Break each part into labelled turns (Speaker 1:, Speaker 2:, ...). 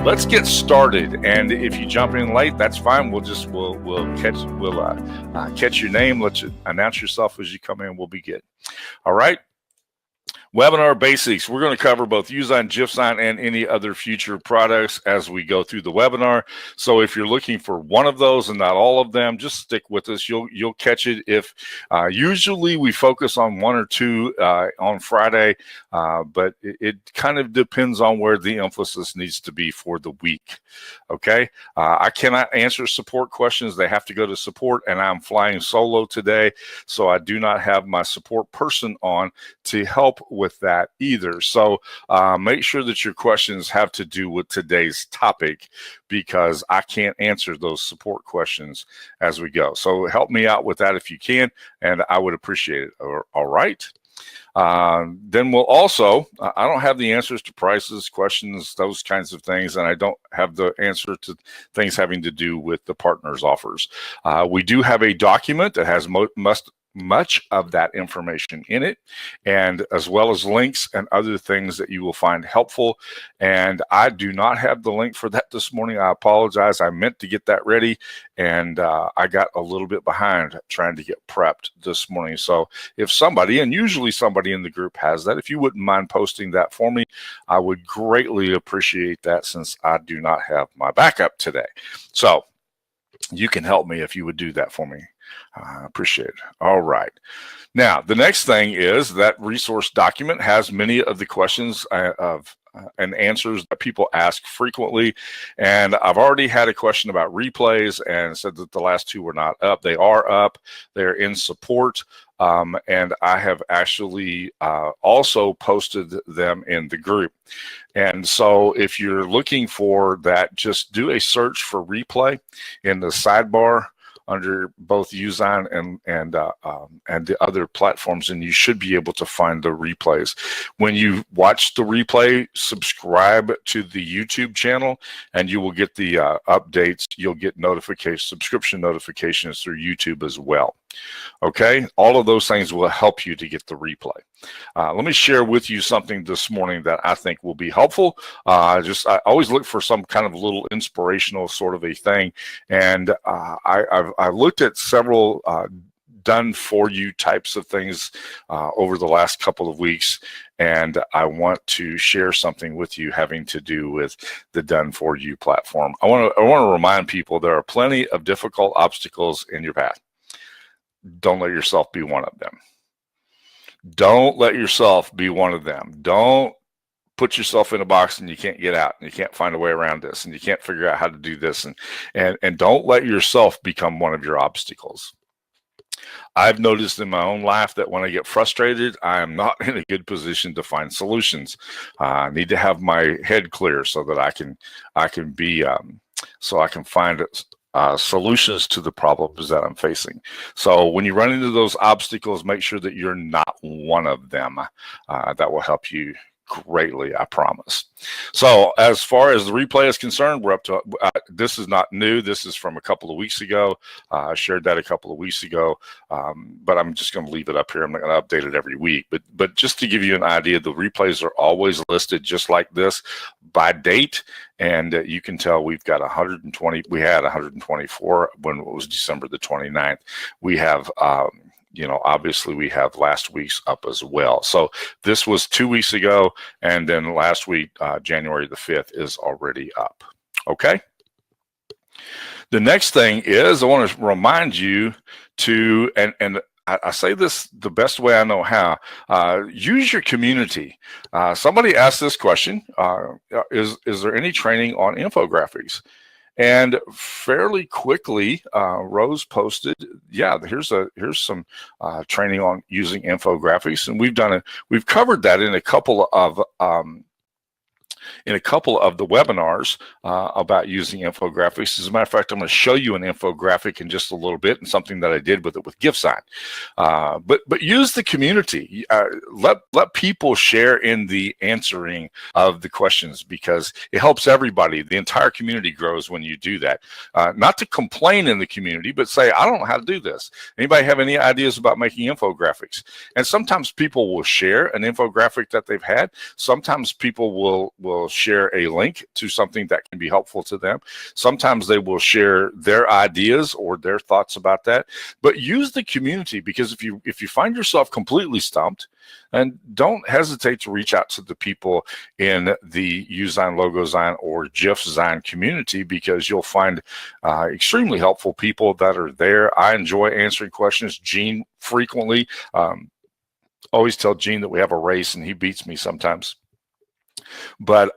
Speaker 1: let's get started. And if you jump in late, that's fine. We'll catch your name. Let you announce yourself as you come in. We'll be good. All right. Webinar basics. We're going to cover both Usign, GIFsign, and any other future products as we go through the webinar. So if you're looking for one of those and not all of them, just stick with us. You'll catch it. If usually we focus on one or two on Friday, but it kind of depends on where the emphasis needs to be for the week. Okay. I cannot answer support questions. They have to go to support, and I'm flying solo today, so I do not have my support person on to help with that either. So make sure that your questions have to do with today's topic, because I can't answer those support questions as we go. So help me out with that if you can, and I would appreciate it. All right. Then we'll also, I don't have the answers to prices, questions, those kinds of things, and I don't have the answer to things having to do with the partners offers. We do have a document that has much of that information in it, and as well as links and other things that you will find helpful. And I do not have the link for that this morning. I apologize. I meant to get that ready, and I got a little bit behind trying to get prepped this morning. So if somebody, and usually somebody in the group has that, if you wouldn't mind posting that for me, I would greatly appreciate that, since I do not have my backup today. So you can help me if you would do that for me. I appreciate it. All right. Now, the next thing is that resource document has many of the questions and answers that people ask frequently. And I've already had a question about replays and said that the last two were not up. They are up. They're in support. And I have actually also posted them in the group. And so if you're looking for that, just do a search for replay in the sidebar under both Usign and the other platforms, and you should be able to find the replays. When you watch the replay, subscribe to the YouTube channel, and you will get the updates. You'll get subscription notifications through YouTube as well. Okay, all of those things will help you to get the replay. Let me share with you something this morning that I think will be helpful. I always look for some kind of little inspirational sort of a thing, and I've looked at several done for you types of things over the last couple of weeks, and I want to share something with you having to do with the done for you platform. I want to remind people there are plenty of difficult obstacles in your path. Don't let yourself be one of them. Don't let yourself be one of them. Don't put yourself in a box and you can't get out, and you can't find a way around this, and you can't figure out how to do this, and don't let yourself become one of your obstacles. I've noticed in my own life that when I get frustrated, I am not in a good position to find solutions. I need to have my head clear so that I can find solutions to the problems that I'm facing. So when you run into those obstacles, make sure that you're not one of them. That will help you greatly, I promise. So as far as the replay is concerned, we're up to, this is not new. This is from a couple of weeks ago. I shared that a couple of weeks ago, but I'm just going to leave it up here. I'm not going to update it every week, but just to give you an idea, the replays are always listed just like this by date. And you can tell we've got 120, we had 124 when it was December the 29th. We have, obviously we have last week's up as well. So this was 2 weeks ago, and then last week, January the 5th, is already up. Okay. The next thing is I want to remind you to, and I say this the best way I know how, use your community. Somebody asked this question, is there any training on infographics? And fairly quickly, Rose posted, yeah, here's some training on using infographics, and we've covered that in a couple of the webinars about using infographics. As a matter of fact, I'm going to show you an infographic in just a little bit, and something that I did with it with GIFsign. But use the community. Let people share in the answering of the questions, because it helps everybody. The entire community grows when you do that. Not to complain in the community, but say, I don't know how to do this. Anybody have any ideas about making infographics? And sometimes people will share an infographic that they've had. Sometimes people will will share a link to something that can be helpful to them. Sometimes they will share their ideas or their thoughts about that. But use the community, because if you find yourself completely stumped, and don't hesitate to reach out to the people in the Usign, Logosign, or GIFsign community, because you'll find extremely helpful people that are there. I enjoy answering questions. Gene frequently, always tell Gene that we have a race and he beats me sometimes. But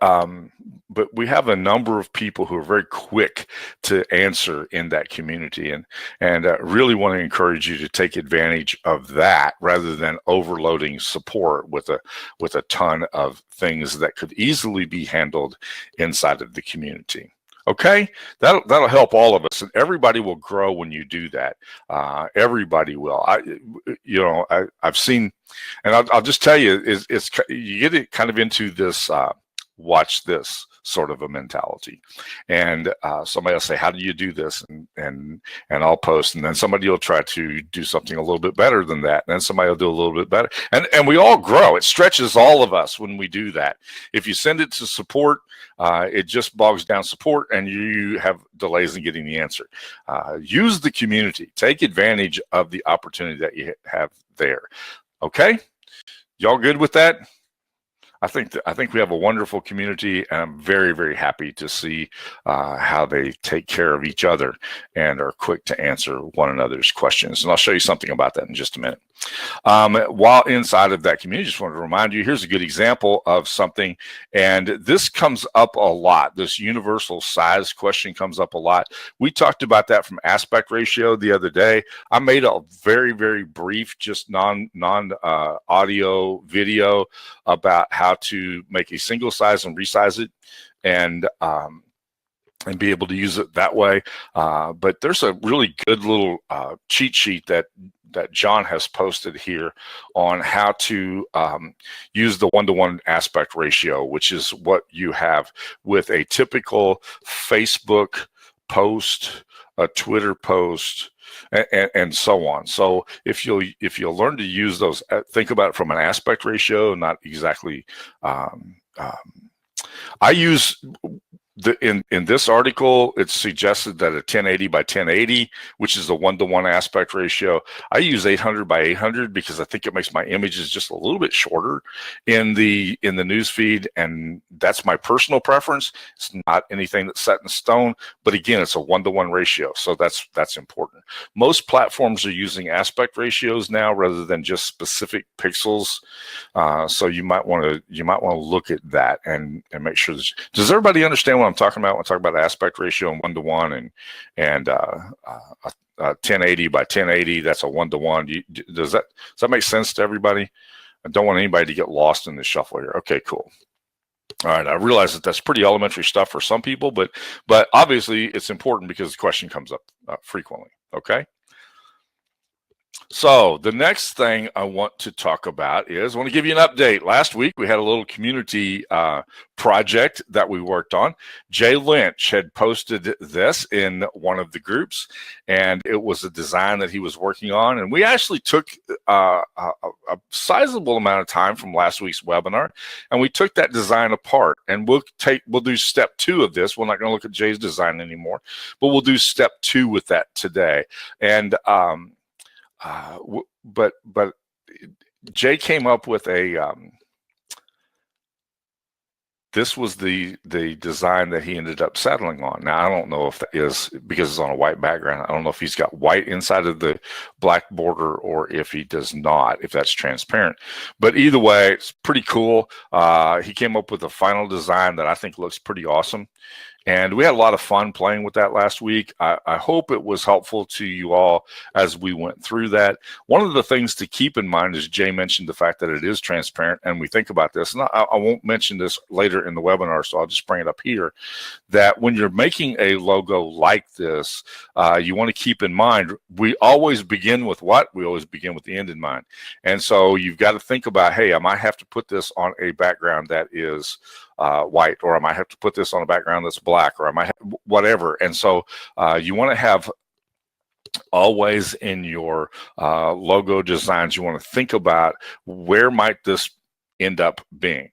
Speaker 1: we have a number of people who are very quick to answer in that community, and really want to encourage you to take advantage of that rather than overloading support with a ton of things that could easily be handled inside of the community. Okay, that'll help all of us, and everybody will grow when you do that. Everybody will. I've seen, and I'll just tell you, it's you get it kind of into this watch this sort of a mentality, and somebody will say, how do you do this, and I'll post, and then somebody will try to do something a little bit better than that, and then somebody will do a little bit better, and we all grow. It stretches all of us when we do that. If you send it to support, it just bogs down support, and you have delays in getting the answer. Use the community. Take advantage of the opportunity that you have there. Okay, y'all good with that? I think we have a wonderful community, and I'm very, very happy to see how they take care of each other and are quick to answer one another's questions. And I'll show you something about that in just a minute. While inside of that community, just wanted to remind you, here's a good example of something, and this comes up a lot. This universal size question comes up a lot. We talked about that from aspect ratio the other day. I made a very, very brief, just non audio video about how to make a single size and resize it, and be able to use it that way. But there's a really good little cheat sheet that John has posted here on how to use the 1-to-1 aspect ratio, which is what you have with a typical Facebook post, a Twitter post, and so on. So if you'll learn to use those, think about it from an aspect ratio, not exactly. I use in this article, it's suggested that a 1080 by 1080, which is a 1-to-1 aspect ratio. I use 800 by 800 because I think it makes my images just a little bit shorter in the news feed, and that's my personal preference. It's not anything that's set in stone, but again, it's a 1-to-1 ratio, so that's important. Most platforms are using aspect ratios now rather than just specific pixels, so you might want to look at that and make sure. Does everybody understand what I'm talking about when I talk about aspect ratio and 1-to-1 and 1080 by 1080? That's a 1-to-1. Does that make sense to everybody? I don't want anybody to get lost in the shuffle here. Okay, cool. All right, I realize that's pretty elementary stuff for some people, but obviously it's important because the question comes up frequently. Okay. So the next thing I want to talk about is I want to give you an update. Last week, we had a little community project that we worked on. Jay Lynch had posted this in one of the groups, and it was a design that he was working on. And we actually took a sizable amount of time from last week's webinar, and we took that design apart. And we'll do step 2 of this. We're not going to look at Jay's design anymore, but we'll do step 2 with that today. And but Jay came up with this was the design that he ended up settling on. Now, I don't know if that is because it's on a white background. I don't know if he's got white inside of the black border or if he does not, if that's transparent. But either way, it's pretty cool. He came up with a final design that I think looks pretty awesome. And we had a lot of fun playing with that last week. I hope it was helpful to you all as we went through that. One of the things to keep in mind is Jay mentioned the fact that it is transparent, and we think about this. And I won't mention this later in the webinar, so I'll just bring it up here, that when you're making a logo like this, you want to keep in mind, we always begin with what? We always begin with the end in mind. And so you've got to think about, hey, I might have to put this on a background that is white, or I might have to put this on a background that's black, or I might have whatever. And so you want to have always in your logo designs, you want to think about where might this end up being.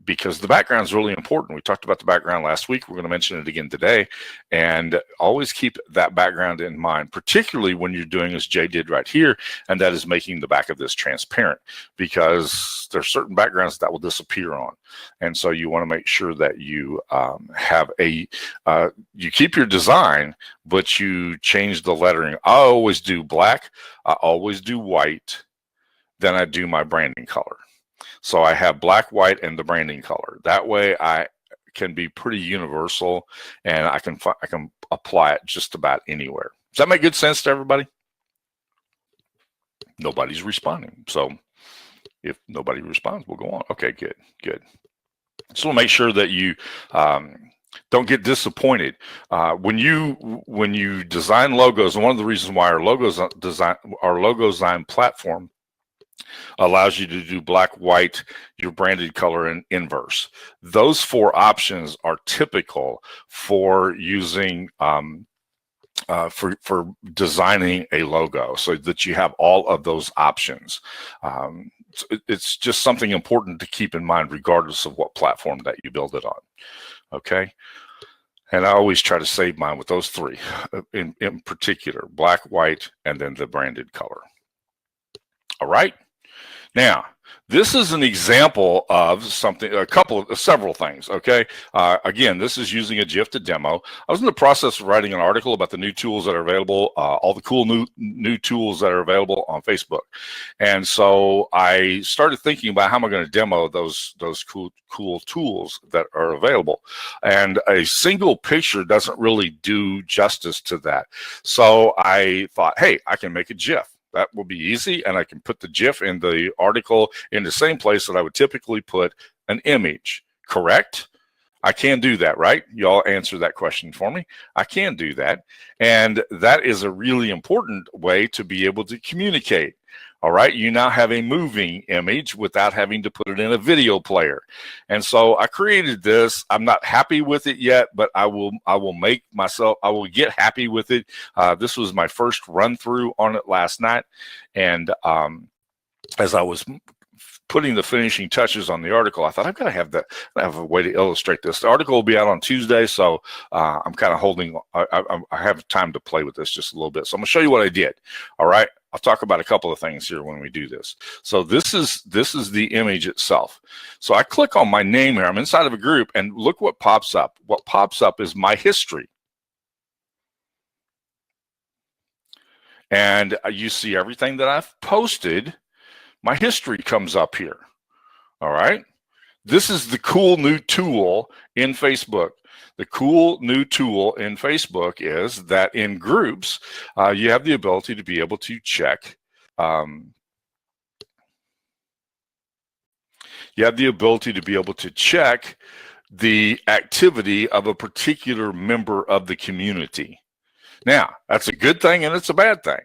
Speaker 1: because the background is really important. We talked about the background last week. We're going to mention it again today, and always keep that background in mind, particularly when you're doing as Jay did right here, and that is making the back of this transparent, because there's certain backgrounds that will disappear on. And so you want to make sure that you have you keep your design, but you change the lettering. I always do black, I always do white, then I do my branding color. So I have black, white, and the branding color. That way I can be pretty universal, and I can apply it just about anywhere. Does that make good sense to everybody? Nobody's responding. So if nobody responds, we'll go on. Okay, good, good. So make sure that you don't get disappointed when you design logos. And one of the reasons why our logo design platform allows you to do black, white, your branded color, and inverse. Those 4 options are typical for using for designing a logo, so that you have all of those options. It's just something important to keep in mind, regardless of what platform that you build it on. Okay. And I always try to save mine with those 3 in particular: black, white, and then the branded color. All right. Now, this is an example of something, several things, okay? Again, this is using a GIF to demo. I was in the process of writing an article about the new tools that are available, all the cool new tools that are available on Facebook. And so I started thinking about how am I going to demo those cool tools that are available. And a single picture doesn't really do justice to that. So I thought, hey, I can make a GIF. That will be easy, and I can put the GIF in the article in the same place that I would typically put an image, correct? I can do that, right? Y'all answer that question for me. I can do that, and that is a really important way to be able to communicate. All right, you now have a moving image without having to put it in a video player. And so I created this. I'm not happy with it yet, but I will get happy with it. This was my first run through on it last night. And as I was putting the finishing touches on the article, I thought I've got to have a way to illustrate this. The article will be out on Tuesday, so I'm kind of holding. I have time to play with this just a little bit. So I'm gonna show you what I did. All right, I'll talk about a couple of things here when we do this. So this is the image itself. So I click on my name here. I'm inside of a group, and look what pops up. What pops up is my history. And you see everything that I've posted. My history comes up here. All right. This is the cool new tool in Facebook. The cool new tool in Facebook is that in groups, you have the ability to be able to check. You have the ability to be able to check the activity of a particular member of the community. Now, that's a good thing and it's a bad thing.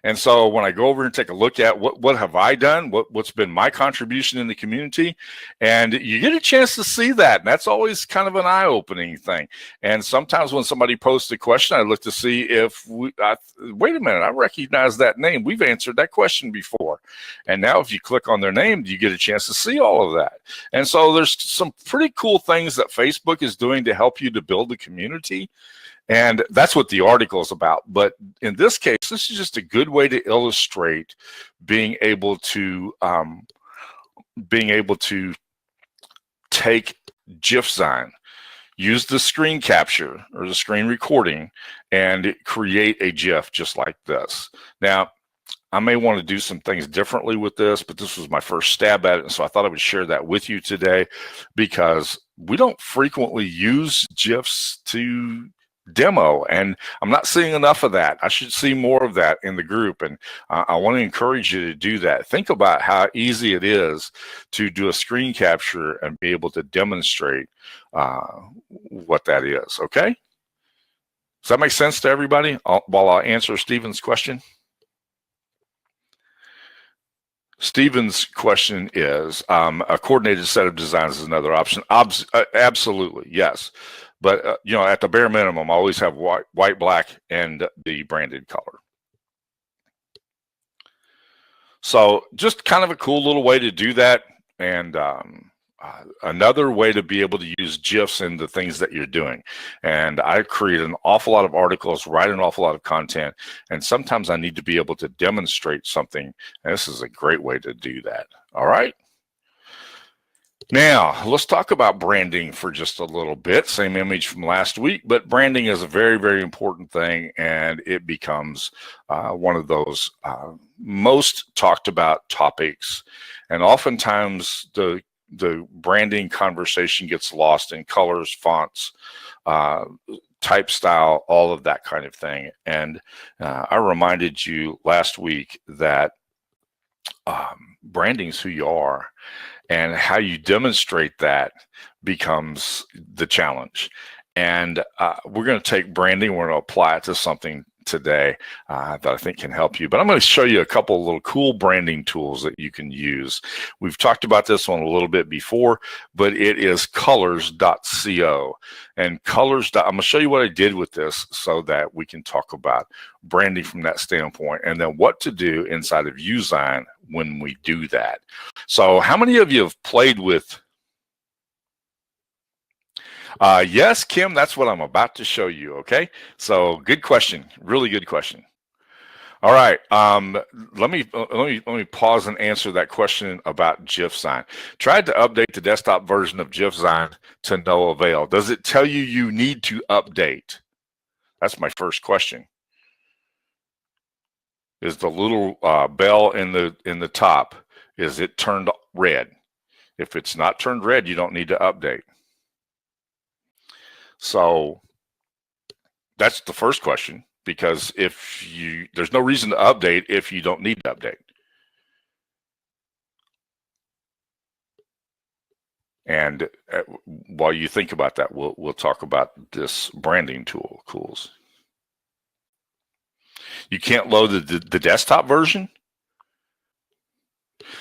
Speaker 1: And so when I go over and take a look at what have I done, what's been my contribution in the community, and you get a chance to see that. And that's always kind of an eye-opening thing. And sometimes when somebody posts a question, I look to see if, wait a minute, I recognize that name. We've answered that question before. And now if you click on their name, you get a chance to see all of that. And so there's some pretty cool things that Facebook is doing to help you to build the community. And that's what the article is about. But in this case, this is just a good way to illustrate being able to take GIF sign, use the screen capture or the screen recording, and create a GIF just like this. Now, I may want to do some things differently with this, but this was my first stab at it. And so I thought I would share that with you today, because we don't frequently use GIFs to demo, and I'm not seeing enough of that. I should see more of that in the group, and I want to encourage you to do that. Think about how easy it is to do a screen capture and be able to demonstrate what that is. Okay, does that make sense to everybody? While I answer Stephen's question. Stephen's question is, a coordinated set of designs is another option. Absolutely, yes. But, you know, at the bare minimum, I always have white, black, and the branded color. So just kind of a cool little way to do that. And another way to be able to use GIFs in the things that you're doing. And I create an awful lot of articles, write an awful lot of content, and sometimes I need to be able to demonstrate something. And this is a great way to do that. All right. Now, let's talk about branding for just a little bit. Same image from last week, but branding is a very, very important thing, and it becomes one of those most talked about topics. And oftentimes the branding conversation gets lost in colors, fonts, type style, all of that kind of thing. And I reminded you last week that branding is who you are, and how you demonstrate that becomes the challenge. And we're going to take branding, we're going to apply it to something today that I think can help you. But I'm going to show you a couple of little cool branding tools that you can use. We've talked about this one a little bit before, but it is colors.co. And colors. I'm going to show you what I did with this so that we can talk about branding from that standpoint, and then what to do inside of Usign when we do that. So how many of you have played with yes, Kim, that's what I'm about to show you. Okay, so good question, really good question. All right, let me pause and answer that question about GIFsign. Tried to update the desktop version of GIFsign to no avail. Does it tell you you need to update? That's my first question. Is the little bell in the top, is it turned red? If it's not turned red, you don't need to update. So that's the first question, because there's no reason to update if you don't need to update. And while you think about that, we'll talk about this branding tools. You can't load the desktop version.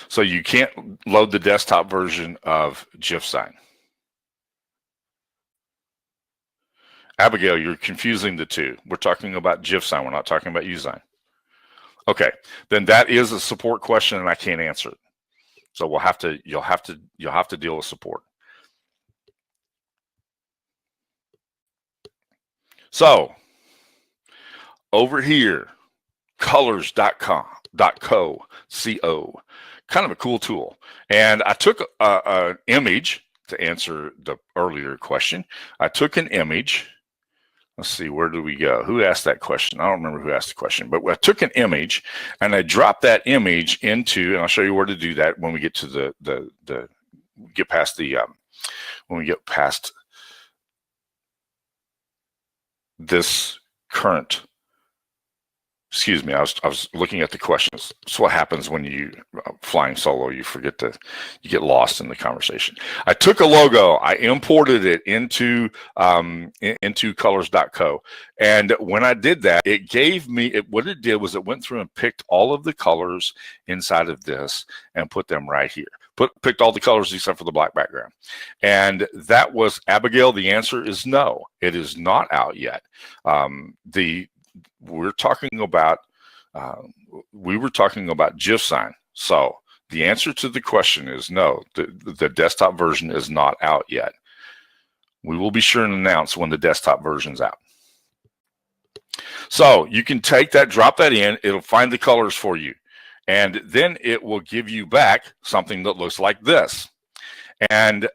Speaker 1: So you can't load the desktop version of GIFsign. Abigail, you're confusing the two. We're talking about GIFsign. We're not talking about Usign. Okay, then that is a support question, and I can't answer it. So you'll have to deal with support. So over here, colors.co, kind of a cool tool. And I took an image to answer the earlier question. I took an image. Let's see, where do we go? Who asked that question? I don't remember who asked the question, but I took an image and I dropped that image into, and I'll show you where to do that when we get to when we get past this current. Excuse me, I was looking at the questions. That's what happens when you flying solo. You get lost in the conversation. I took a logo, I imported it into colors.co, and when I did that, it gave me what it did was it went through and picked all of the colors inside of this and put them right here. Picked all the colors except for the black background. And that was, Abigail, the answer is no. It is not out yet. We were talking about GIFsign. So the answer to the question is no. The desktop version is not out yet. We will be sure and announce when the desktop version's out. So you can take that, drop that in, it'll find the colors for you. And then it will give you back something that looks like this. And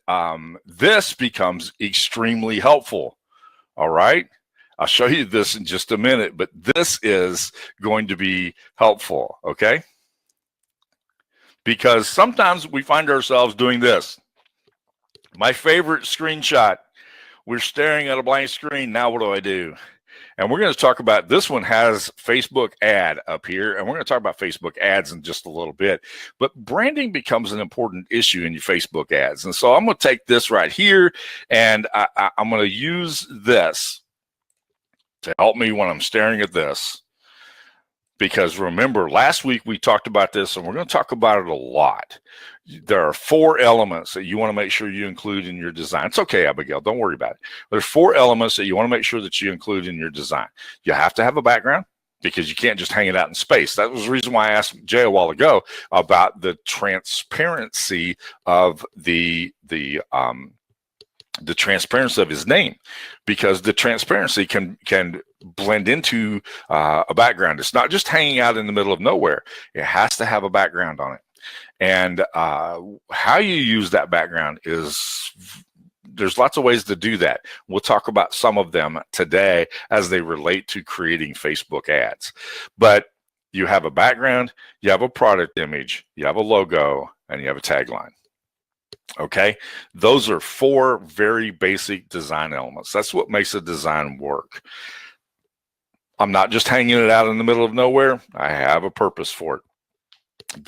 Speaker 1: this becomes extremely helpful. All right. I'll show you this in just a minute, but this is going to be helpful, okay? Because sometimes we find ourselves doing this. My favorite screenshot, we're staring at a blank screen. Now what do I do? And we're going to talk about, this one has Facebook ad up here, and we're going to talk about Facebook ads in just a little bit. But branding becomes an important issue in your Facebook ads. And so I'm going to take this right here, and I'm going to use this to help me when I'm staring at this. Because remember, last week we talked about this, and we're going to talk about it a lot. There are 4 elements that you want to make sure you include in your design. It's okay, Abigail, don't worry about it. There's 4 elements that you want to make sure that you include in your design. You have to have a background. because you can't just hang it out in space. That was the reason why I asked Jay a while ago about the transparency of the transparency of his name, because the transparency can blend into a background. It's not just hanging out in the middle of nowhere. It has to have a background on it. And how you use that background there's lots of ways to do that. We'll talk about some of them today as they relate to creating Facebook ads. But you have a background, you have a product image, you have a logo, and you have a tagline. Okay, those are 4 very basic design elements. That's what makes a design work. I'm not just hanging it out in the middle of nowhere. I have a purpose for it.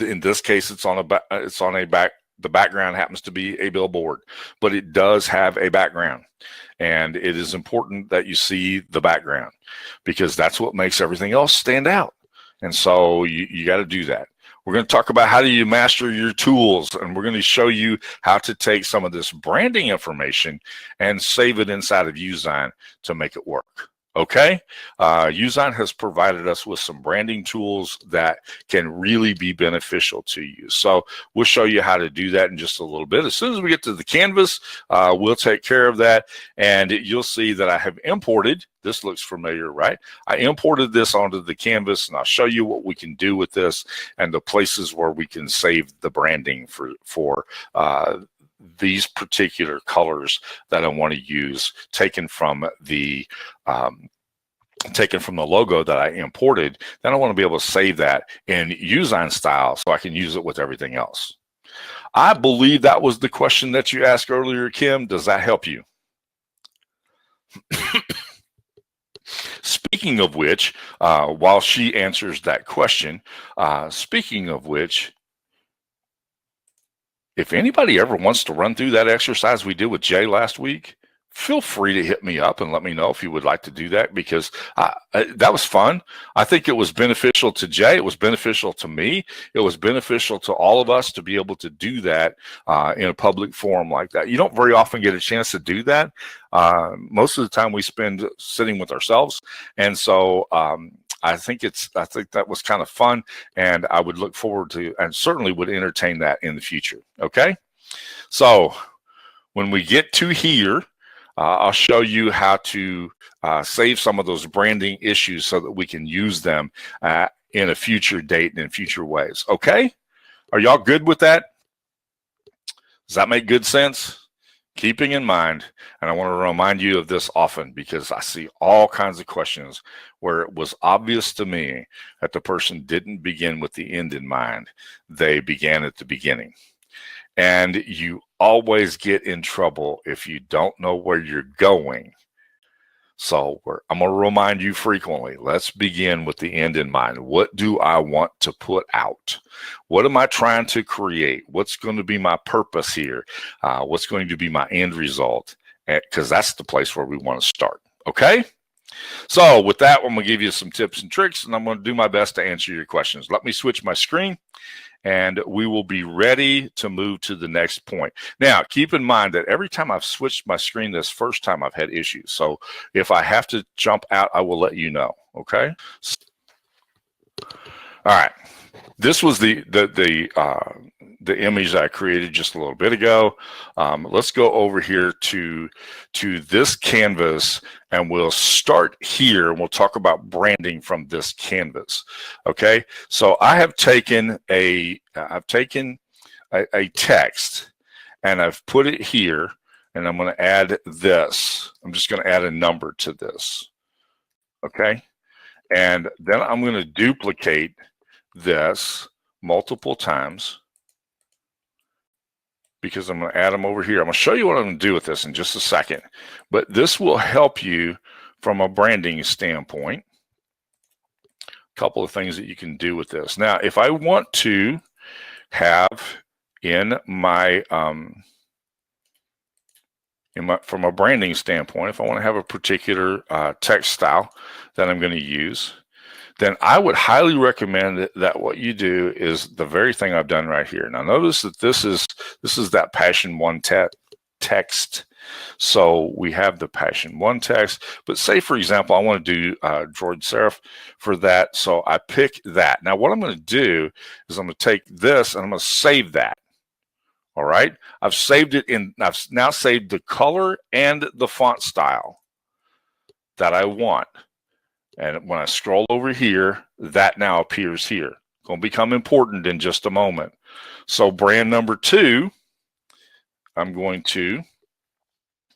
Speaker 1: In this case, the background happens to be a billboard, but it does have a background, and it is important that you see the background, because that's what makes everything else stand out. And so you got to do that. We're going to talk about how do you master your tools, and we're going to show you how to take some of this branding information and save it inside of Usign to make it work. Okay, Usign has provided us with some branding tools that can really be beneficial to you. So we'll show you how to do that in just a little bit. As soon as we get to the canvas, we'll take care of that, and you'll see that I have imported. This looks familiar, right? I imported this onto the canvas, and I'll show you what we can do with this and the places where we can save the branding for these particular colors that I want to use, taken from the logo that I imported. Then I want to be able to save that in Usign style so I can use it with everything else. I believe that was the question that you asked earlier, Kim. Does that help you? Speaking of which, while she answers that question, speaking of which, if anybody ever wants to run through that exercise we did with Jay last week, feel free to hit me up and let me know if you would like to do that, because that was fun. I think it was beneficial to Jay. It was beneficial to me. It was beneficial to all of us to be able to do that in a public forum like that. You don't very often get a chance to do that. Most of the time we spend sitting with ourselves. And so I think that was kind of fun, and I would look forward to, and certainly would entertain that in the future. Okay. So when we get to here, I'll show you how to save some of those branding issues so that we can use them in a future date and in future ways. Okay. Are y'all good with that? Does that make good sense? Keeping in mind, and I want to remind you of this often, because I see all kinds of questions where it was obvious to me that the person didn't begin with the end in mind. They began at the beginning. And you always get in trouble if you don't know where you're going. So I'm going to remind you frequently, let's begin with the end in mind. What do I want to put out? What am I trying to create? What's going to be my purpose here? What's going to be my end result? Because that's the place where we want to start. Okay? So with that, I'm going to give you some tips and tricks, and I'm going to do my best to answer your questions. Let me switch my screen, and we will be ready to move to the next point. Now, keep in mind that every time I've switched my screen this first time, I've had issues. So if I have to jump out, I will let you know, okay? All right. This was the image that I created just a little bit ago. Let's go over here to this canvas, and we'll start here, and we'll talk about branding from this canvas. Okay, so I have taken a text, and I've put it here, and I'm going to add this. I'm just going to add a number to this. Okay, and then I'm going to duplicate this multiple times, because I'm going to add them over here. I'm going to show you what I'm going to do with this in just a second, but this will help you from a branding standpoint. A couple of things that you can do with this. Now, if I want to have in my from a branding standpoint, if I want to have a particular text style that I'm going to use, then I would highly recommend that what you do is the very thing I've done right here. Now notice that this is that Passion 1 text. text. So we have the Passion 1 text, but say, for example, I want to do George Serif for that. So I pick that. Now what I'm going to do is I'm going to take this and I'm going to save that. All right. I've saved it in, I've now saved the color and the font style that I want. And when I scroll over here, that now appears here. Going to become important in just a moment. So brand number 2, I'm going to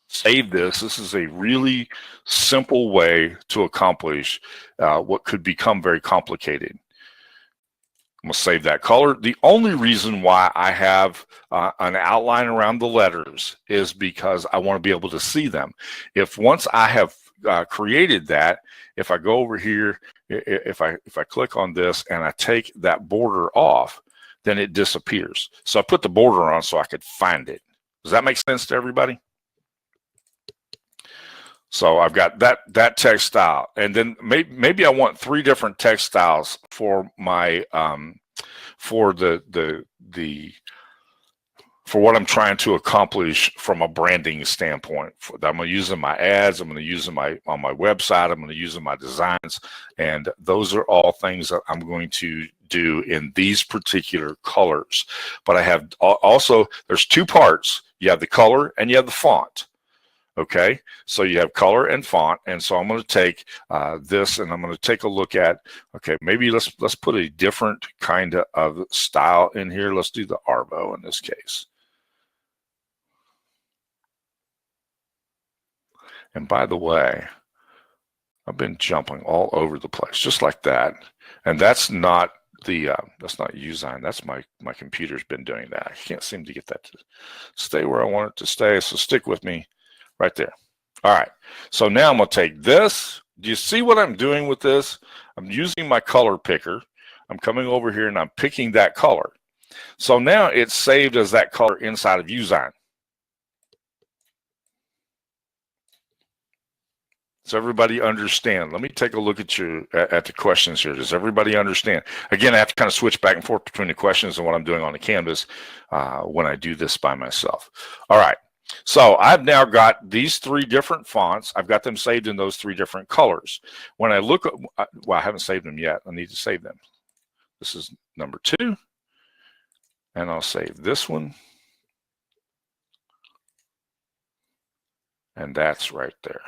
Speaker 1: save this. This is a really simple way to accomplish what could become very complicated. I'm going to save that color. The only reason why I have an outline around the letters is because I want to be able to see them. If once I have created that, if I go over here, if I click on this and I take that border off, then it disappears. So I put the border on so I could find it. Does that make sense to everybody? So I've got that text style, and then maybe I want 3 different text styles for my for what I'm trying to accomplish from a branding standpoint. I'm going to use in my ads. I'm going to use them on my website. I'm going to use in my designs, and those are all things that I'm going to do in these particular colors. But I have also, there's 2 parts. You have the color and you have the font. Okay, so you have color and font, and so I'm going to take this, and I'm going to take a look at. Okay, maybe let's put a different kind of style in here. Let's do the Arvo in this case. And by the way, I've been jumping all over the place, just like that, and that's not the that's not Usign. That's my computer's been doing that. I can't seem to get that to stay where I want it to stay. So stick with me. Right there. All right. So now I'm going to take this. Do you see what I'm doing with this? I'm using my color picker. I'm coming over here and I'm picking that color. So now it's saved as that color inside of Usign. Does everybody understand? Let me take a look at the questions here. Does everybody understand? Again, I have to kind of switch back and forth between the questions and what I'm doing on the canvas when I do this by myself. All right. So I've now got these 3 different fonts. I've got them saved in those 3 different colors. When I look at, well, I haven't saved them yet. I need to save them. This is number 2. And I'll save this one. And that's right there.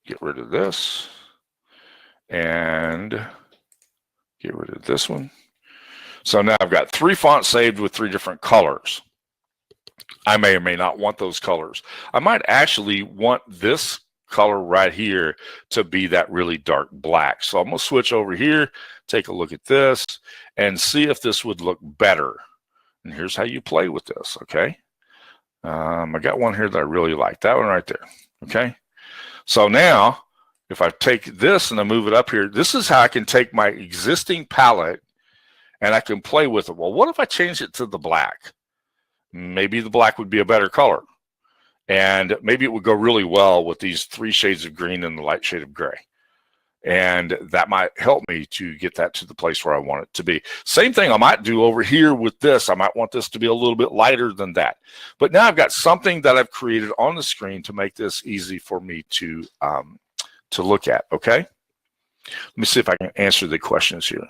Speaker 1: Get rid of this. And get rid of this one. So now I've got 3 fonts saved with 3 different colors. I may or may not want those colors. I might actually want this color right here to be that really dark black. So I'm going to switch over here, take a look at this, and see if this would look better. And here's how you play with this, okay? I got one here that I really like. That one right there, okay? So now, if I take this and I move it up here, this is how I can take my existing palette and I can play with it. Well, what if I change it to the black? Maybe the black would be a better color, and maybe it would go really well with these 3 shades of green and the light shade of gray, and that might help me to get that to the place where I want it to be. Same thing I might do over here with this. I might want this to be a little bit lighter than that, but now I've got something that I've created on the screen to make this easy for me to look at. Okay, let me see if I can answer the questions here.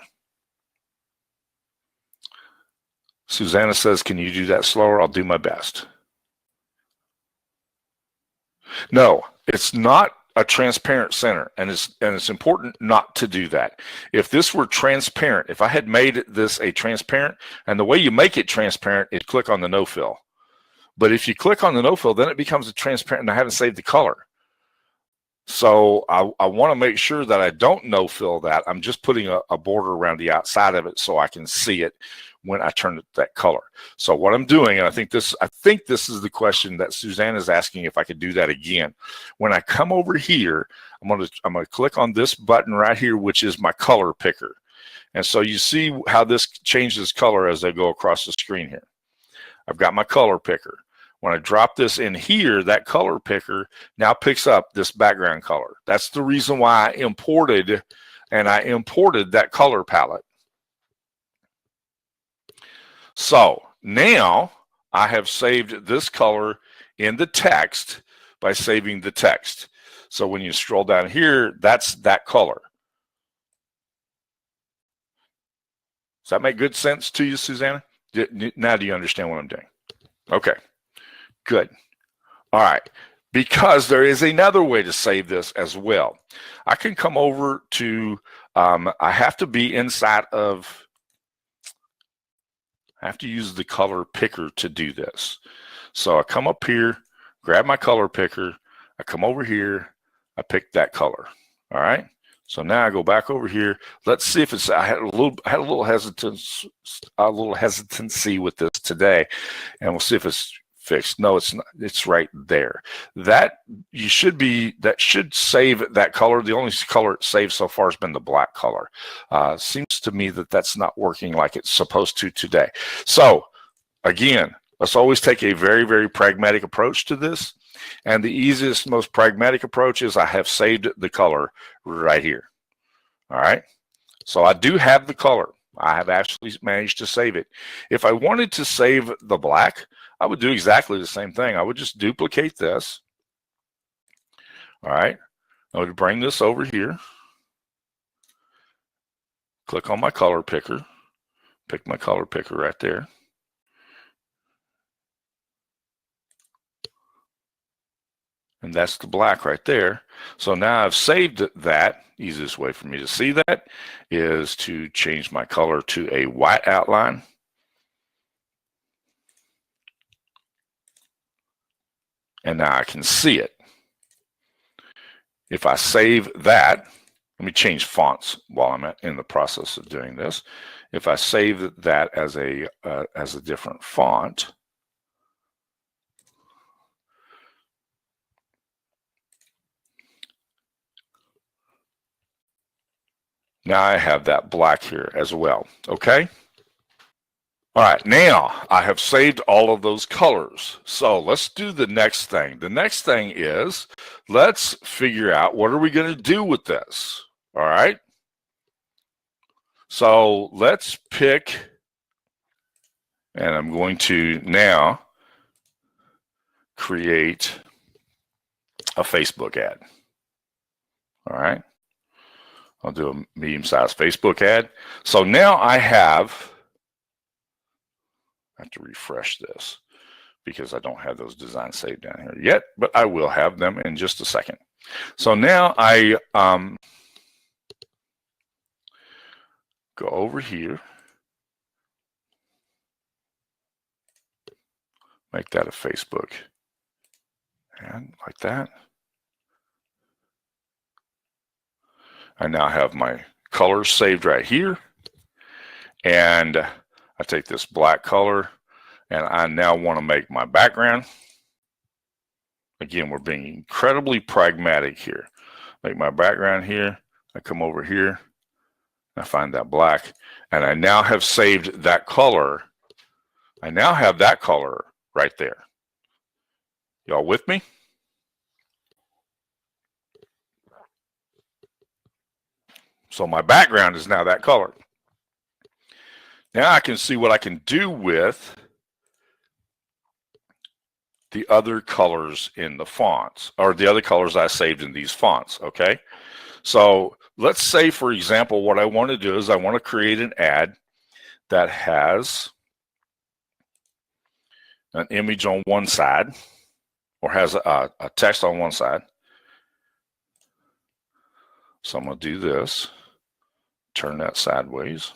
Speaker 1: Susanna says, can you do that slower? I'll do my best. No, it's not a transparent center, and it's important not to do that. If this were transparent, if I had made this a transparent, and the way you make it transparent is click on the no fill. But if you click on the no fill, then it becomes a transparent, and I haven't saved the color. So I want to make sure that I don't no fill that. I'm just putting a border around the outside of it so I can see it when I turn it that color. So what I'm doing, and I think this is the question that Suzanne is asking, if I could do that again. When I come over here, I'm gonna click on this button right here, which is my color picker. And so you see how this changes color as I go across the screen here. I've got my color picker. When I drop this in here, that color picker now picks up this background color. That's the reason why I imported that color palette. So now I have saved this color in the text by saving the text. So when you scroll down here, that's that color. Does that make good sense to you, Susanna? Now do you understand what I'm doing? Okay, good. All right, because there is another way to save this as well. I can come over to, I have to be inside of, I have to use the color picker to do this. So I come up here, grab my color picker, I come over here, I pick that color. All right. So now I go back over here. Let's see if it's. I had a little hesitancy with this today, and we'll see if it's fixed. No, it's not. It's right there. That should save that color. The only color it saved so far has been the black color. Seems to me that that's not working like it's supposed to today. So again, let's always take a very, very pragmatic approach to this. And the easiest, most pragmatic approach is I have saved the color right here. All right. So I do have the color. I have actually managed to save it. If I wanted to save the black, I would do exactly the same thing. I would just duplicate this. All right. I would bring this over here. Click on my color picker. Pick my color picker right there. And that's the black right there. So now I've saved that. Easiest way for me to see that is to change my color to a white outline. And now I can see it. If I save that, let me change fonts while I'm in the process of doing this. If I save that as a different font, now I have that black here as well, okay? All right, now I have saved all of those colors. So let's do the next thing. The next thing is, let's figure out what are we going to do with this, all right? So let's pick, and I'm going to now create a Facebook ad, all right? I'll do a medium-sized Facebook ad. So now I have to refresh this because I don't have those designs saved down here yet, but I will have them in just a second. So now I go over here, make that a Facebook ad like that. I now have my colors saved right here. And I take this black color and I now want to make my background. Again, we're being incredibly pragmatic here. Make my background here. I come over here. I find that black. And I now have saved that color. I now have that color right there. Y'all with me? So my background is now that color. Now I can see what I can do with the other colors in the fonts, or the other colors I saved in these fonts, okay? So let's say, for example, what I want to do is I want to create an ad that has an image on one side, or has a text on one side. So I'm going to do this, turn that sideways.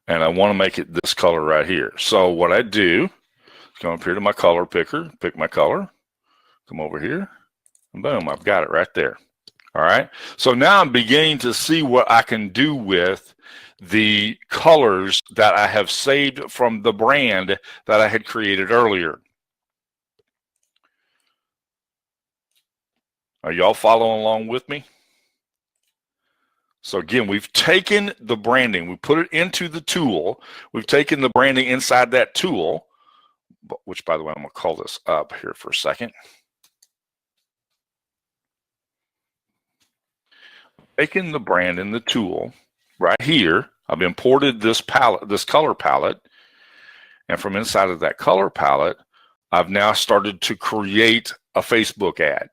Speaker 1: And I want to make it this color right here. So what I do is come up here to my color picker, pick my color, come over here, and boom, I've got it right there. All right. So now I'm beginning to see what I can do with the colors that I have saved from the brand that I had created earlier. Are y'all following along with me? So again, we've taken the branding, we put it into the tool. We've taken the branding inside that tool, which, by the way, I'm going to call this up here for a second. taken the brand and the tool right here. I've imported this palette, this color palette, and from inside of that color palette, I've now started to create a Facebook ad.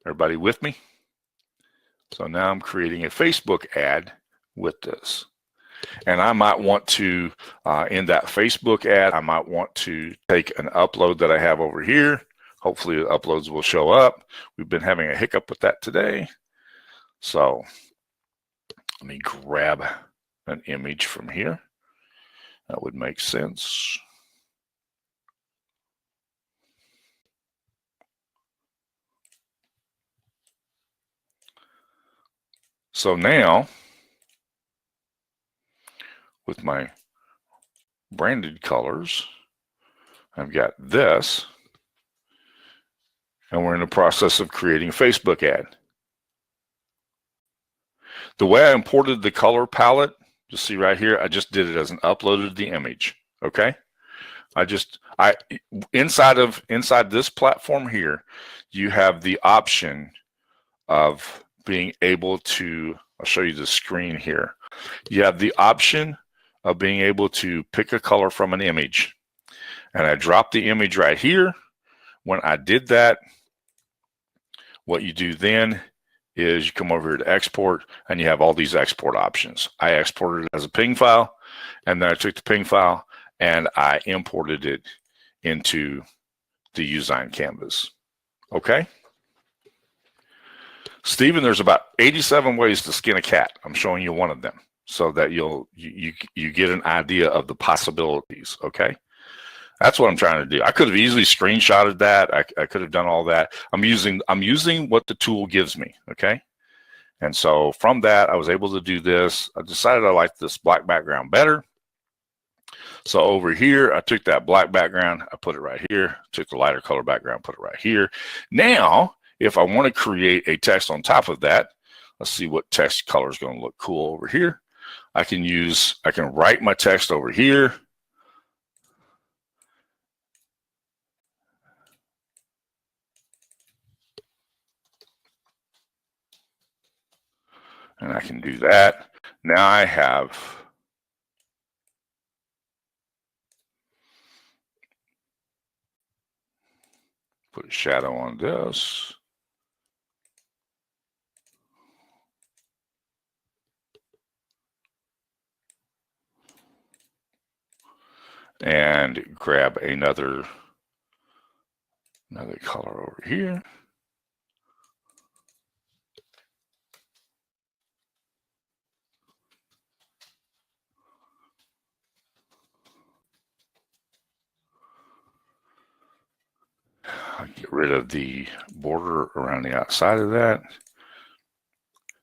Speaker 1: Everybody with me? So now I'm creating a Facebook ad with this. And I might want to, in that Facebook ad, I might want to take an upload that I have over here. Hopefully the uploads will show up. We've been having a hiccup with that today. So let me grab an image from here. That would make sense. So now, with my branded colors, I've got this, and we're in the process of creating a Facebook ad. The way I imported the color palette, you see right here, I just did it as an uploaded the image. Okay, inside this platform here, you have the option of being able to, I'll show you the screen here. You have the option of being able to pick a color from an image. And I dropped the image right here. When I did that, what you do then is you come over here to export, and you have all these export options. I exported it as a PNG file, and then I took the PNG file and I imported it into the Usign canvas. Okay? Stephen, there's about 87 ways to skin a cat. I'm showing you one of them so that you get an idea of the possibilities. Okay, that's what I'm trying to do. I could have easily screenshotted that. I could have done all that. I'm using what the tool gives me. Okay, and so from that I was able to do this. I decided I liked this black background better. So over here, I took that black background, I put it right here. Took the lighter color background, put it right here. Now, if I want to create a text on top of that, let's see what text color is going to look cool over here. I can write my text over here. And I can do that. Now I have put a shadow on this. And grab another color over here. I'll get rid of the border around the outside of that.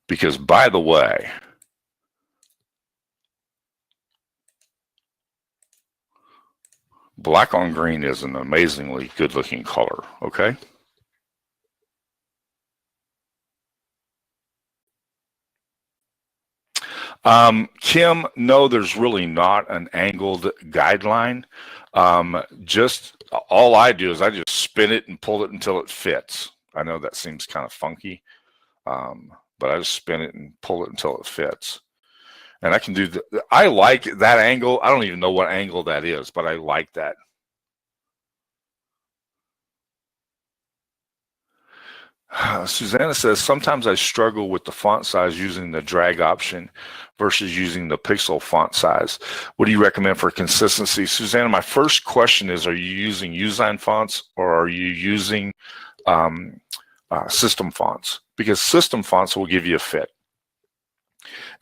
Speaker 1: Because, by the way, black on green is an amazingly good looking color, okay? Kim, no, there's really not an angled guideline. Just all I do is I just spin it and pull it until it fits. I know that seems kind of funky, but I just spin it and pull it until it fits. And I can do I like that angle. I don't even know what angle that is, but I like that. Susanna says, sometimes I struggle with the font size using the drag option versus using the pixel font size. What do you recommend for consistency? Susanna, my first question is, are you using Usign fonts or are you using system fonts? Because system fonts will give you a fit.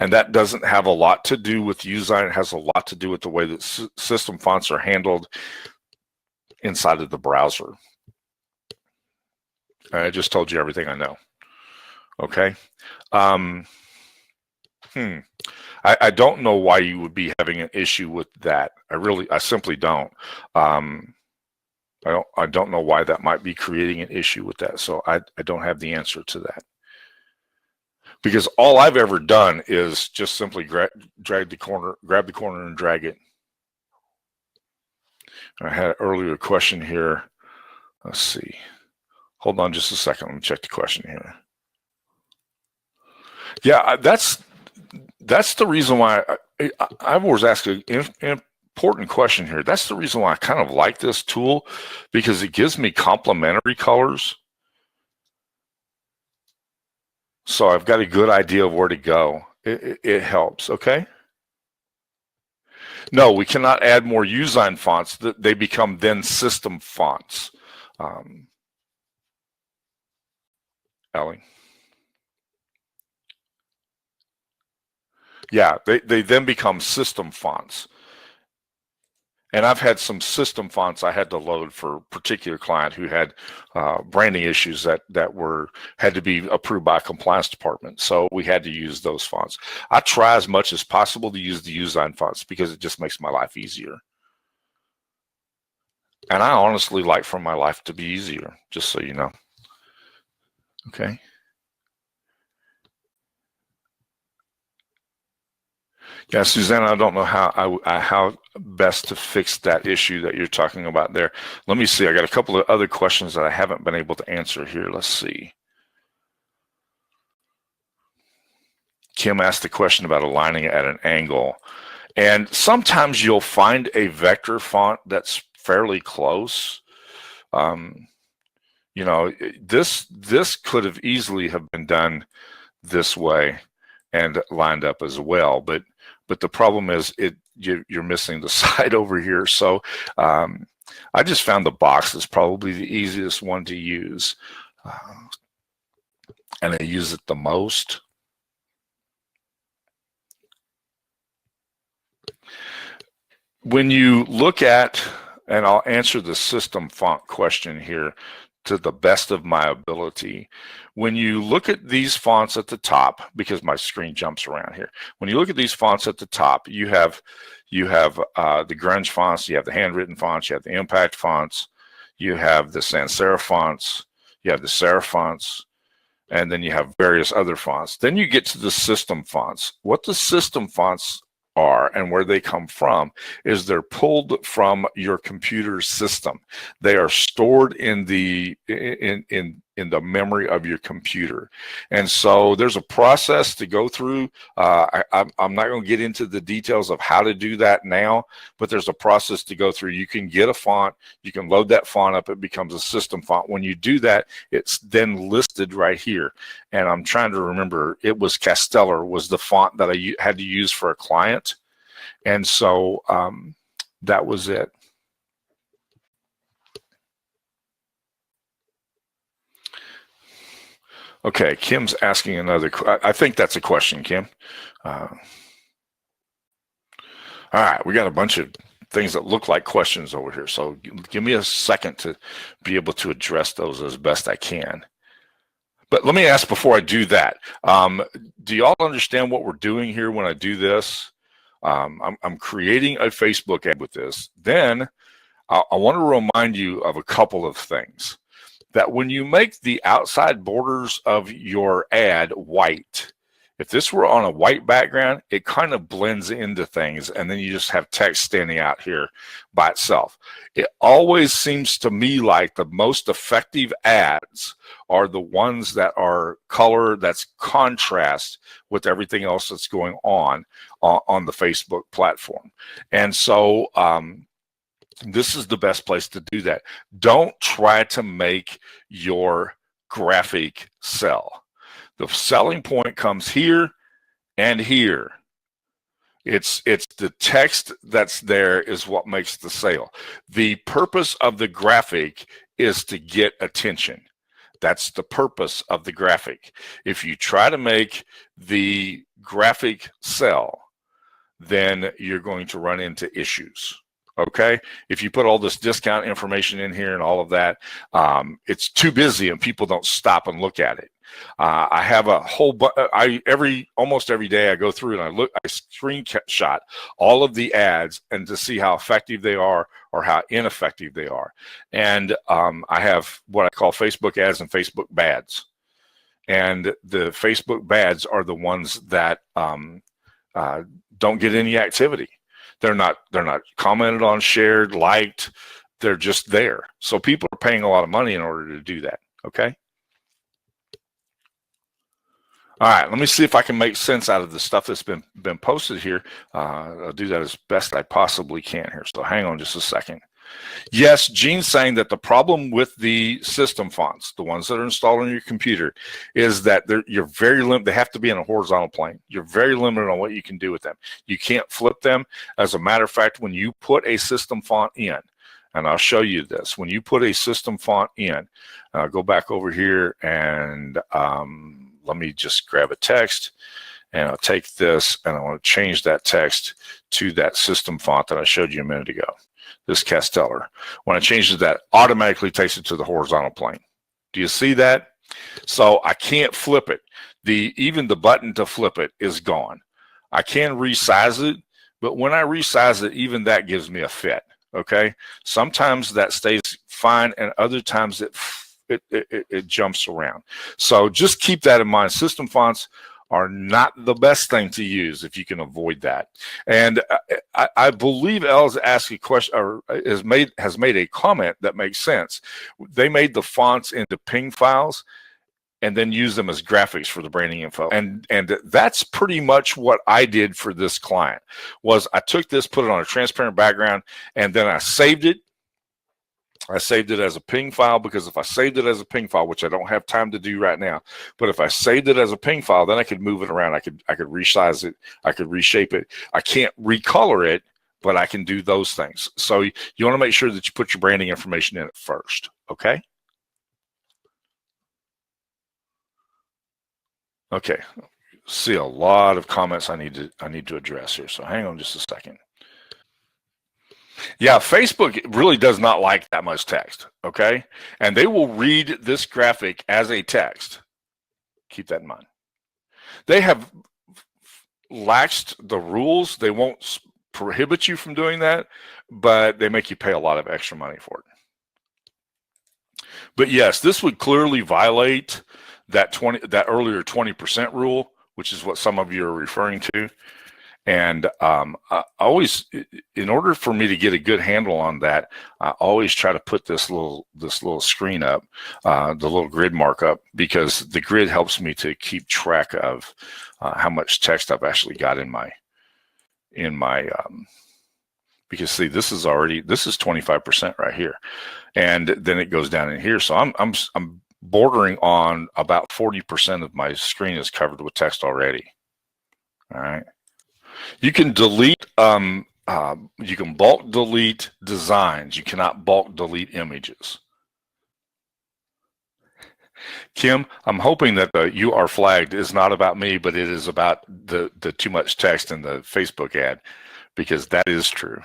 Speaker 1: And that doesn't have a lot to do with Usign. It has a lot to do with the way that system fonts are handled inside of the browser. I just told you everything I know. Okay. I don't know why you would be having an issue with that. I simply don't. I don't know why that might be creating an issue with that. So I don't have the answer to that. Because all I've ever done is just simply grab the corner and drag it. I had an earlier question here. Let's see. Hold on just a second. Let me check the question here. Yeah, that's the reason why I've always asked an important question here. That's the reason why I kind of like this tool, because it gives me complementary colors. So I've got a good idea of where to go. It helps, okay? No, we cannot add more Usign fonts. They become then system fonts. Ellie. Yeah, they then become system fonts. And I've had some system fonts I had to load for a particular client who had branding issues that had to be approved by a compliance department. So we had to use those fonts. I try as much as possible to use the Usign fonts because it just makes my life easier. And I honestly like for my life to be easier, just so you know. Okay. Yeah, Susanna, I don't know how best to fix that issue that you're talking about there. Let me see. I got a couple of other questions that I haven't been able to answer here. Let's see. Kim asked the question about aligning at an angle. And sometimes you'll find a vector font that's fairly close. You know, this could have easily have been done this way and lined up as well, but the problem is you're missing the side over here. So I just found the box is probably the easiest one to use, and I use it the most. When you look at, and I'll answer the system font question here to the best of my ability. When you look at these fonts at the top, because my screen jumps around here, when you look at these fonts at the top, you have the grunge fonts, you have the handwritten fonts, you have the impact fonts, you have the sans serif fonts, you have the serif fonts, and then you have various other fonts. Then you get to the system fonts. What the system fonts are and where they come from is they're pulled from your computer system. They are stored in the memory of your computer, and so there's a process to go through. I'm not going to get into the details of how to do that now, but there's a process to go through. You can get a font, you can load that font up, it becomes a system font. When you do that, it's then listed right here. And I'm trying to remember, it was Castellar was the font that I had to use for a client, and so that was it. Okay, Kim's asking another. I think that's a question, Kim. All right, we got a bunch of things that look like questions over here. So give me a second to be able to address those as best I can. But let me ask before I do that. Do y'all understand what we're doing here when I do this? I'm creating a Facebook ad with this. Then I want to remind you of a couple of things. That when you make the outside borders of your ad white, if this were on a white background, it kind of blends into things, and then you just have text standing out here by itself. It always seems to me like the most effective ads are the ones that are color, that's contrast with everything else that's going on the Facebook platform. And so this is the best place to do that. Don't try to make your graphic sell. The selling point comes here and here. It's the text that's there is what makes the sale. The purpose of the graphic is to get attention. That's the purpose of the graphic. If you try to make the graphic sell, then you're going to run into issues. Okay, if you put all this discount information in here and all of that, it's too busy and people don't stop and look at it. I have a whole almost every day I go through and I screenshot all of the ads and to see how effective they are or how ineffective they are. And I have what I call Facebook ads and Facebook bads. And the Facebook bads are the ones that don't get any activity. They're not commented on, shared, liked. They're just there. So people are paying a lot of money in order to do that. Okay. All right, let me see if I can make sense out of the stuff that's been posted here. I'll do that as best I possibly can here. So hang on just a second. Yes, Gene's saying that the problem with the system fonts, the ones that are installed on your computer, is that you're very limited. They have to be in a horizontal plane. You're very limited on what you can do with them. You can't flip them. As a matter of fact, when you put a system font in, and I'll show you this, when you put a system font in, go back over here and let me just grab a text, and I'll take this and I want to change that text to that system font that I showed you a minute ago, this Casteller. When I change it, that automatically takes it to the horizontal plane. Do you see that? So I can't flip it. Even the button to flip it is gone. I can resize it, but when I resize it, even that gives me a fit. Okay. Sometimes that stays fine, and other times it jumps around. So just keep that in mind. System fonts are not the best thing to use if you can avoid that. And I believe Elle's asked a question, or has made a comment that makes sense. They made the fonts into PNG files and then use them as graphics for the branding info. And that's pretty much what I did for this client. Was I took this, put it on a transparent background, and then I saved it. I saved it as a PNG file, because if I saved it as a PNG file, which I don't have time to do right now, but if I saved it as a PNG file, then I could move it around. I could resize it. I could reshape it. I can't recolor it, but I can do those things. So you want to make sure that you put your branding information in it first. Okay. Okay. See a lot of comments I need to address here. So hang on just a second. Yeah, Facebook really does not like that much text, okay? And they will read this graphic as a text. Keep that in mind. They have laxed the rules. They won't prohibit you from doing that, but they make you pay a lot of extra money for it. But yes, this would clearly violate that earlier 20% rule, which is what some of you are referring to. And I always, in order for me to get a good handle on that, I always try to put this little screen up, the little grid markup, because the grid helps me to keep track of how much text I've actually got in my because see, this is 25% right here, and then it goes down in here. So I'm bordering on about 40% of my screen is covered with text already. All right. You can delete, you can bulk delete designs. You cannot bulk delete images. Kim, I'm hoping that the "you are flagged" is not about me, but it is about the too much text in the Facebook ad, because that is true.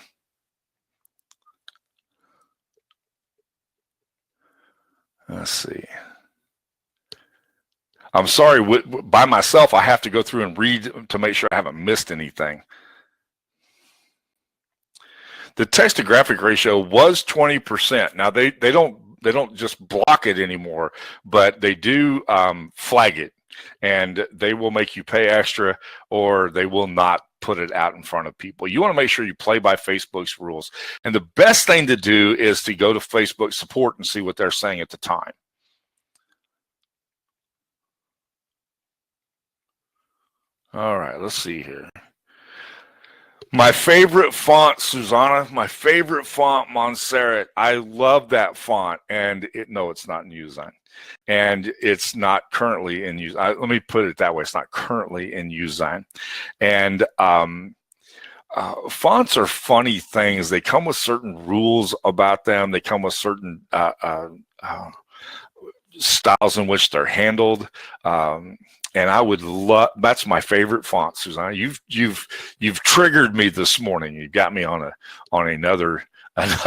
Speaker 1: Let's see. I'm sorry, by myself, I have to go through and read to make sure I haven't missed anything. The text to graphic ratio was 20%. Now they don't just block it anymore, but they do flag it, and they will make you pay extra, or they will not put it out in front of people. You want to make sure you play by Facebook's rules. And the best thing to do is to go to Facebook support and see what they're saying at the time. All right, let's see here. My favorite font, Susanna. My favorite font, Montserrat. I love that font, and no, it's not in Usesign, and it's not currently in use. Let me put it that way: it's not currently in Usesign. And fonts are funny things. They come with certain rules about them. They come with certain styles in which they're handled. And I would love, that's my favorite font, Susanna. You've triggered me this morning. You got me on another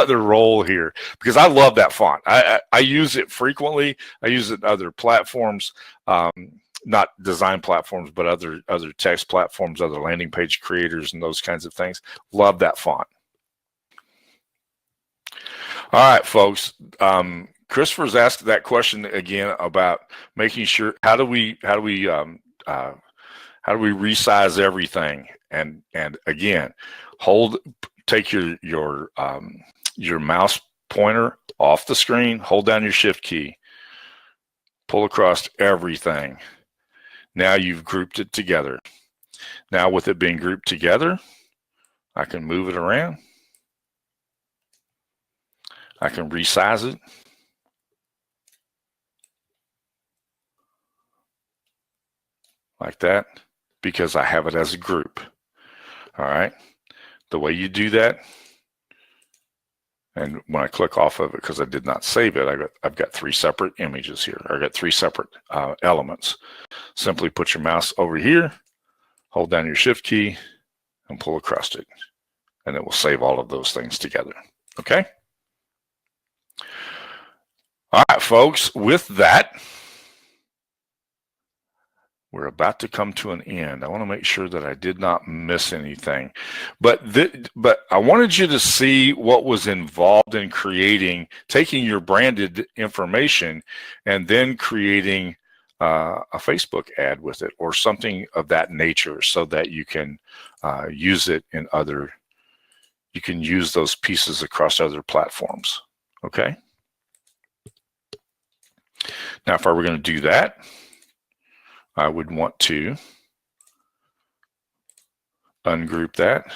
Speaker 1: roll here, because I love that font. I use it frequently. I use it in other platforms, not design platforms, but other text platforms, other landing page creators, and those kinds of things. Love that font. All right, folks. Christopher's asked that question again about making sure how do we resize everything, and again, take your mouse pointer off the screen, hold down your shift key, pull across everything. Now you've grouped it together. Now with it being grouped together, I can move it around. I can resize it. Like that, because I have it as a group. All right. The way you do that, and when I click off of it, because I did not save it, I've got 3 separate images here. I've got 3 separate elements. Simply put your mouse over here, hold down your shift key, and pull across it. And it will save all of those things together. Okay? All right, folks, with that, we're about to come to an end. I want to make sure that I did not miss anything. But I wanted you to see what was involved in taking your branded information and then creating a Facebook ad with it or something of that nature, so that you can use it in you can use those pieces across other platforms. Okay? Now, if I were going to do that, I would want to ungroup that,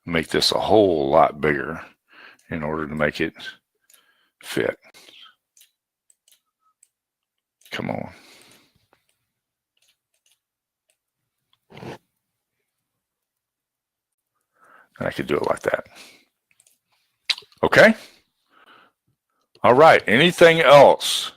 Speaker 1: make this a whole lot bigger in order to make it fit. Come on. And I could do it like that. Okay? All right. Anything else?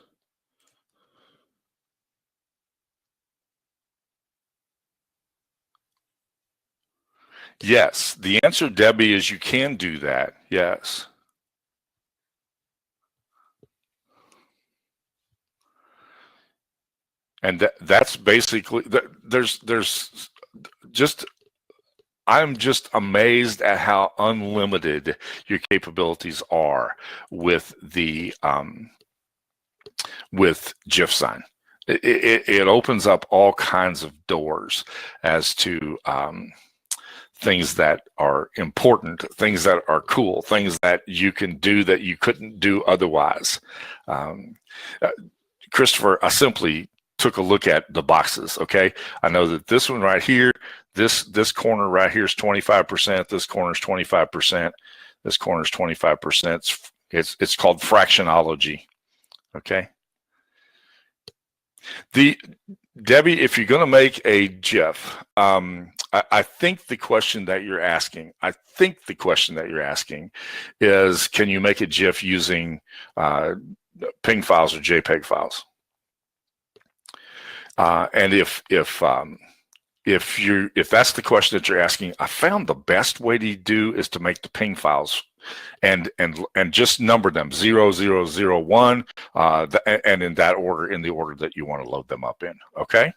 Speaker 1: Yes. The answer, Debbie, is you can do that. Yes. And that's basically, I'm just amazed at how unlimited your capabilities are with the with GIFsign. It opens up all kinds of doors as to things that are important, things that are cool, things that you can do that you couldn't do otherwise. Christopher, I simply took a look at the boxes. Okay, I know that this one right here, this corner right here is 25%. This corner is 25%. This corner is 25%. It's called fractionology. Okay. Debbie, if you're going to make a GIF, I think the question that you're asking, is, can you make a GIF using PNG files or JPEG files? And if that's the question that you're asking, I found the best way to do is to make the PNG files and just number them 0, 0, 0, 1, and in that order, in the order that you want to load them up in. Okay.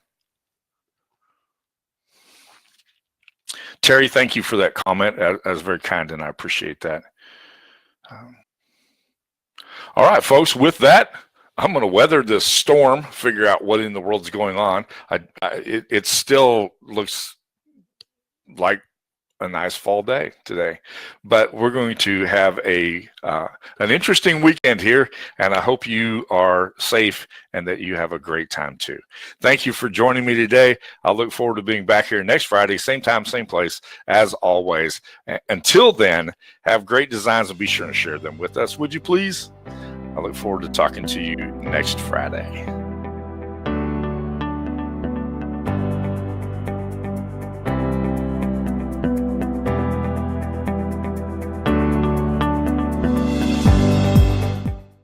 Speaker 1: Terry, thank you for that comment. That was very kind, and I appreciate that. All right, folks, with that, I'm going to weather this storm, figure out what in the world's going on. It still looks like a nice fall day today, but we're going to have an interesting weekend here, and I hope you are safe and that you have a great time too. Thank you for joining me today. I look forward to being back here next Friday, same time, same place, as always. Until then, have great designs and be sure to share them with us, would you please? I look forward to talking to you next Friday.